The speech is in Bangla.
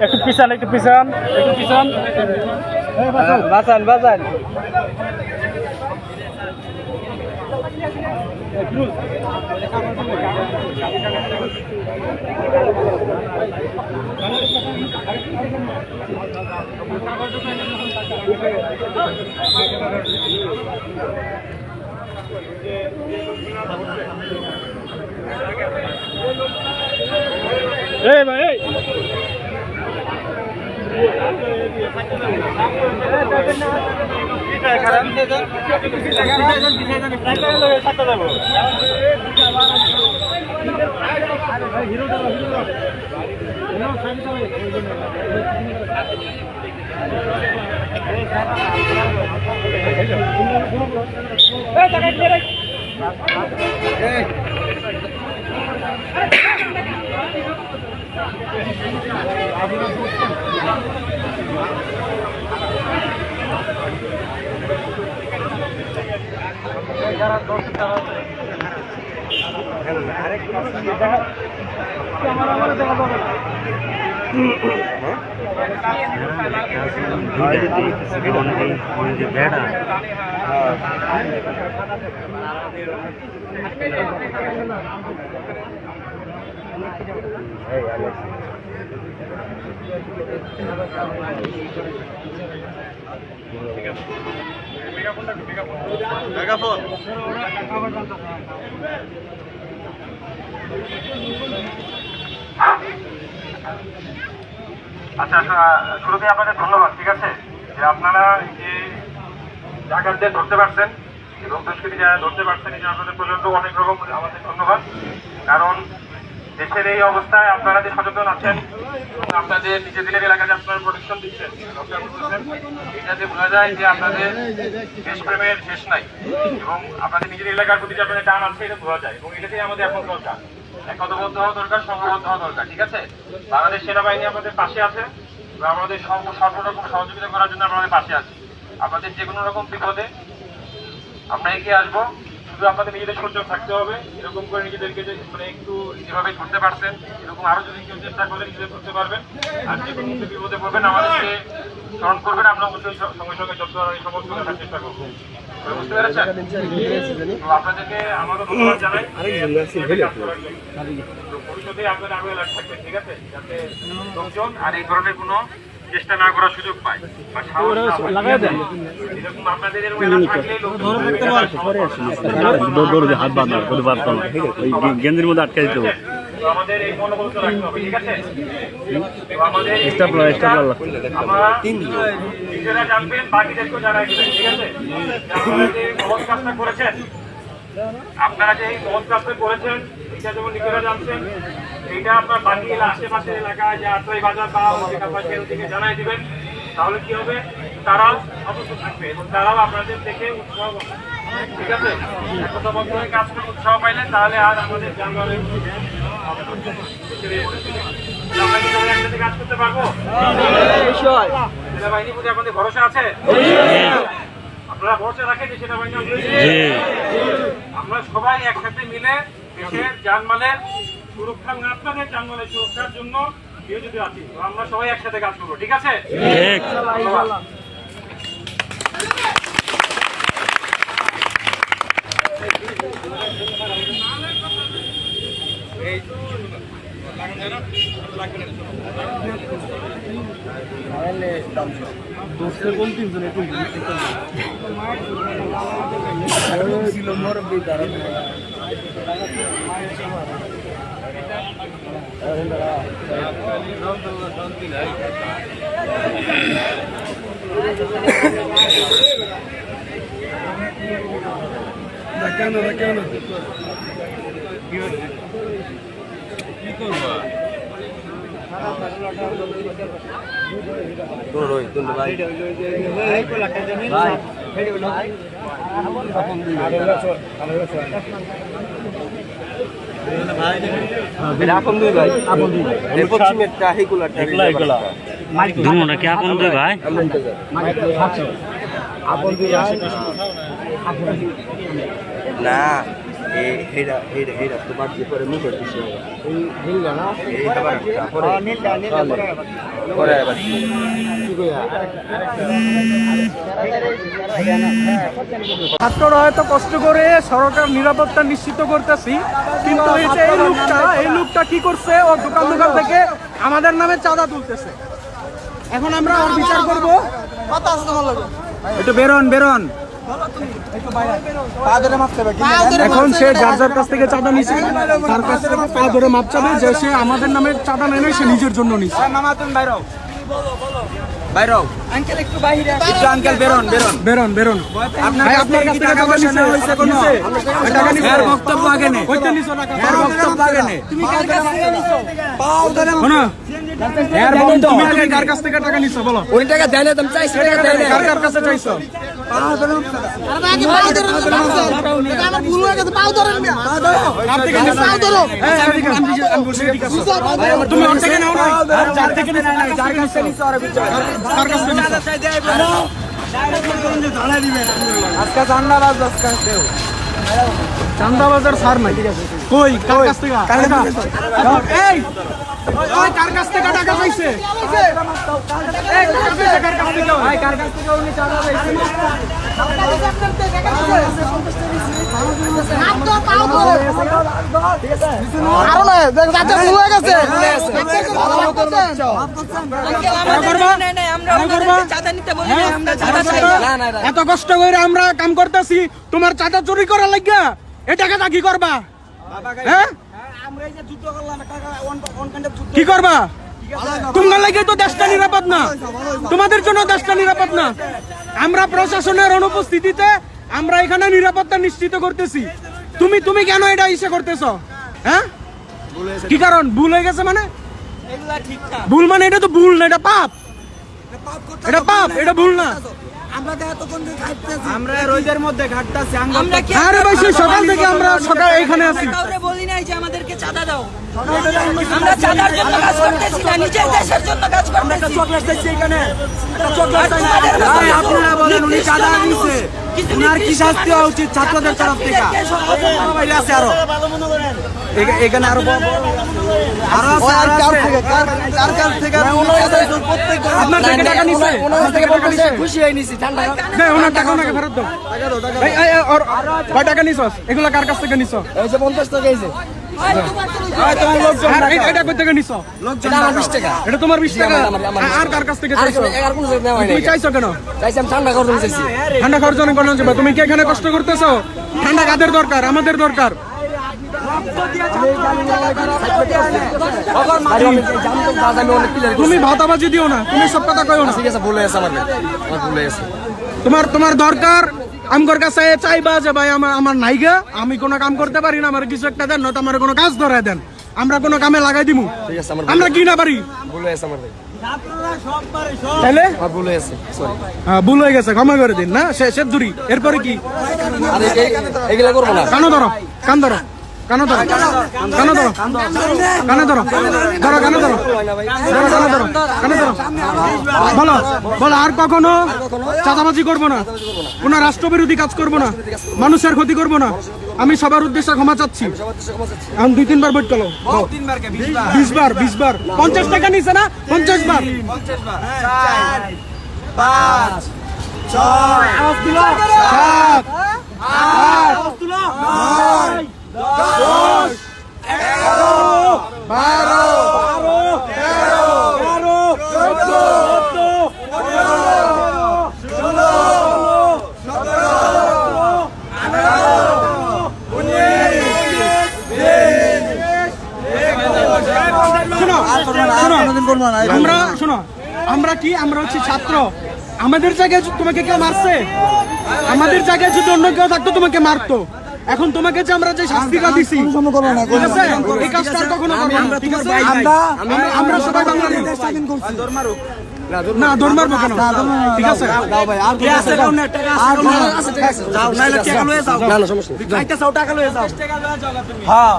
একটু পিছান একটু পিছান একটু পিছান বাঁচান বাঁচান এই ভাই মেগাফোন আচ্ছা শুরুতে আপনাদের ধন্যবাদ। ঠিক আছে, যে আপনারা যে ডাকাতদের ধরতে পারছেন এবং দুষ্কৃতী যারা ধরতে পারছেন, এই যে আপনাদের পর্যন্ত অনেক রকম আমাদের ধন্যবাদ। কারণ দেশের এই অবস্থায় আপনারা যে সচেতন আছেন এবং আপনাদের নিজেদের এলাকায় আপনারা প্রোটেকশন দিচ্ছেন, এটাতে বোঝা যায় যে আপনাদের দেশপ্রেমের শেষ নাই এবং আপনাদের নিজের এলাকার প্রতি যে আপনাদের টান আছে এটা বোঝা যায়। এবং এটাতেই আমাদের এখন দরকার, একতাবদ্ধ হওয়া দরকার, সংঘবদ্ধ হওয়া দরকার। ঠিক আছে, বাংলাদেশ সেনাবাহিনী আমাদের পাশে আছে এবং আমাদের সর্বরকম সহযোগিতা করার জন্য আমাদের পাশে আছে। আপনাদের যে কোনো রকম বিপদে আমরা এগিয়ে আসবো। শুধু আপনাদের নিজেদের সচেতন থাকতে হবে, এরকম করে নিজেদেরকে যে মানে একটু যেভাবে ধরতে পারছেন এরকম আরো যদি কেউ চেষ্টা করে নিজেদের করতে পারবেন। আর যে কোনো বিপদে পড়বেন আমাদেরকে স্মরণ করবেন, আমরা অবশ্যই সঙ্গে সঙ্গে যত এই সমস্ত দেখার চেষ্টা করবো। বুঝতে পেরেছেন? তো আপনাদেরকে আমারও ধন্যবাদ জানাই ভবিষ্যতে আপনারা আরো অ্যালার্ট থাকবেন। ঠিক আছে, যাতে লোকজন আর এই ধরনের কোনো চেষ্টা না করার সুযোগ পায় বা সাহস না পায়। এরকম আপনাদের এরকম অ্যালার্ট থাকলে গেঞ্জির মধ্যে আটকে দিতে হবে। আমাদের এই মনোবল তো রাখতে হবে। ঠিক আছে, আমাদের নিজেরা জানবেন, বাকিদেরকেও জানাই দেবেন। ঠিক আছে, আপনারা যে মহৎ কাজটা করেছেন, আপনারা যে এই মহৎ কাজটা করেছেন এটা যেমন নিজেরা জানছেন, এইটা আপনার বাকি আশেপাশের এলাকায় যে আটরাই বাজার বা দিকে জানাই দিবেন। তাহলে কি হবে, তারাও সতর্ক থাকবে এবং তারাও আপনাদের দেখে উৎসাহ পাবে। ঠিক আছে, একতাবদ্ধ হয়ে কাজ করে উৎসাহ পাইলেন তাহলে আর আমাদের যানবাহনের একসাথে কাজ করতে পারবো। সেনাবাহিনীর প্রতি আপনাদের ভরসা আছে? আপনারা ভরসা রাখেন যে সেনাবাহিনী আমরা সবাই একসাথে মিলে দেশের জানমালের সুরক্ষা, আপনাদের জানমালের সুরক্ষার জন্য নিয়োজিত আছি। আমরা সবাই একসাথে কাজ করবো। ঠিক আছে, দোস্তের কোন তিনজন কেন কি করবো আপন দুই ভাই, পশ্চিমেরটা হেগুলারটা দুনোটা কি আপন দুই ভাই? না এইটা তোমার যে করে মুখ করতেছে এই খাবার পরে আবার ছাত্ররা হয়তো কষ্ট করে সরকার নিরাপত্তা নিশ্চিত করতেছি, কিন্তু এই যে এই লোকটা কি করছে, ও দোকান থেকে আমাদের নামে চাঁদা তুলতেছে। এখন আমরা ওর বিচার করব। একটু বেরোন। এখন সে যার যার কাছ থেকে চাঁদা নিছে, তার কাছ থেকে পা ধরে মাপ চাবে যে সে আমাদের নামে চাঁদা নেয় নাই, সে নিজের জন্য নিছে। বেরোন। ভাই, আপনার কাছ থেকে টাকা নিছে হইছে কোন টাকা নিছে? এর বক্তব্য আগে নে। কইতে নিছো টাকা? এর বক্তব্য আগে নে। তুমি কার কাছ থেকে নিছো? পাও ধরে শোনো, এর বক্তব্য তুমি আগে কার কাছ থেকে টাকা নিছো বলো? ওই টাকা দেয় না, তুমি চাইছো টাকা দেয় না। কার কাছে চাইছো? পাও ধরে। আরে আগে পাও ধরে। এটা আমার ভুল হয়ে গেছে, পাও ধরেন মিয়া। পাও ধরো। কার থেকে নিছো? পাও ধরো। আমি বলছি ঠিক আছে। তুমি ওর থেকে নাও না। যার থেকে নিছো না, যার কাছে নিছো আর বিচার। কার কাছে নিছো? চান্দাবাজার সার নাই। কই কার কাছ থেকে? এই ওই কার কাছ থেকে টাকা চাইছে? এই কার কাছ থেকে? ভাই কার কাছ থেকে উনি চাঁদা চাইছে? আরো না দেখ চাচা ভুল হয়ে গেছে। এত কষ্ট করে আমরা কাম করতেছি, তোমার চাঁদা চুরি করার লাগিয়া এই টাকাটা কি করবা? হ্যাঁ কি করবা? তোমার লাগে তো দেশটা নিরাপদ না, তোমাদের জন্য দেশটা নিরাপদ না। আমরা প্রশাসনের অনুপস্থিতিতে আমরা এখানে নিরাপত্তা নিশ্চিত করতেছি। তুমি কেন এটা ইসে করতেছ? হ্যাঁ কি কারণ? ভুল হয়ে গেছে মানে? ভুল মানে এটা তো ভুল না, এটা পাপ। এটা পাপ, এটা ভুল না। আমরা রোজের মধ্যে ঘাটতাছি। আরে ভাই সেই সকাল থেকে আমরা এখানে আছি। কাউরে বলি নাই যে আমাদেরকে চাঁদা দাও। আমরা চাঁদার জন্য কাজ করতেছি না, নিজের দেশের জন্য কাজ করতেছি। একটা চকলেট চাইছি এখানে, একটা চকলেট চাইছি। ভাই আপনারা বলেন উনি চাঁদা নিছে, উনার কি শাস্তি হওয়া উচিত ছাত্রদের তরফ থেকে? ভাই আছে আরো এখানে আরো আপনার থেকে টাকা নিছে, খুশি হয়ে নিছি। ঠান্ডা ওনার টাকা ওনাকে ফেরত দাও। কয় টাকা নিছস? এগুলা কার কাছ থেকে নিছ? 50 টাকা। এটা কই থেকে নিছো? এটা তোমার 20 টাকা। আর কার কাছ থেকে চাইছো? তুমি চাইছো কেন? ঠান্ডা খাওয়ার জন্য কেন? তুমি কি এখানে কষ্ট করতেছো? ঠান্ডা কাদের দরকার? আমাদের দরকার। তুমি ভাতাবাজি দিও না, তুমি সব কথা কইও না। তোমার দরকার আমার কাছে চাইবা যে ভাই আমার নাইগা, আমি কোনো কাম করতে পারি না, আমার কিছু একটা দেন, নয়তো আমার কোনো কাজ ধরায় দেন, আমরা কোনো কামে লাগাই দিমু। আমরা কি না পারি? তাইলে ভুল হয়ে গেছে, ক্ষমা করে দিন। না শেষ দূরি। এরপরে কি? কানো ধরো, কান ধরো, কানো ধরো, কানো ধরো, কানে ধরো, ধরো কানে ধরো, কানে ধরো, কানে ধরো। বলো আর কখনো চাঁদাবাজি করবো না, কোন রাষ্ট্রবিরোধী কাজ করবো না, মানুষের ক্ষতি করবো না। আমি সবার উদ্দেশ্যে ক্ষমা চাচ্ছি। এখন 2-3 বার বইট করো। 20 বার 50 টাকা নিছে না? 50 বার। 4 5 6 7 8 9 10 11 12 13 14 আমরা কি? আমরা হচ্ছে ছাত্র। আমাদের জায়গায় তোমাকে কেউ মারছে? আমাদের জায়গায় যদি অন্য কেউ থাকতো তোমাকে মারতো। এখন তোমাকে যে আমরা যে শাস্তিটা দিছি, ঠিক আছে, এই কাজটা কখনো করব না। ঠিক আছে, আমরা সবাই বাঙালি। না দৌড় মারবো কেন? ঠিক আছে, দাও ভাই। আর কি আছে? টাকা আছে, ঠিক আছে, যাও নাইলে টাকা লয়ে যাও। না সমস্যা নাই, টাকা লয়ে যাও। হ্যাঁ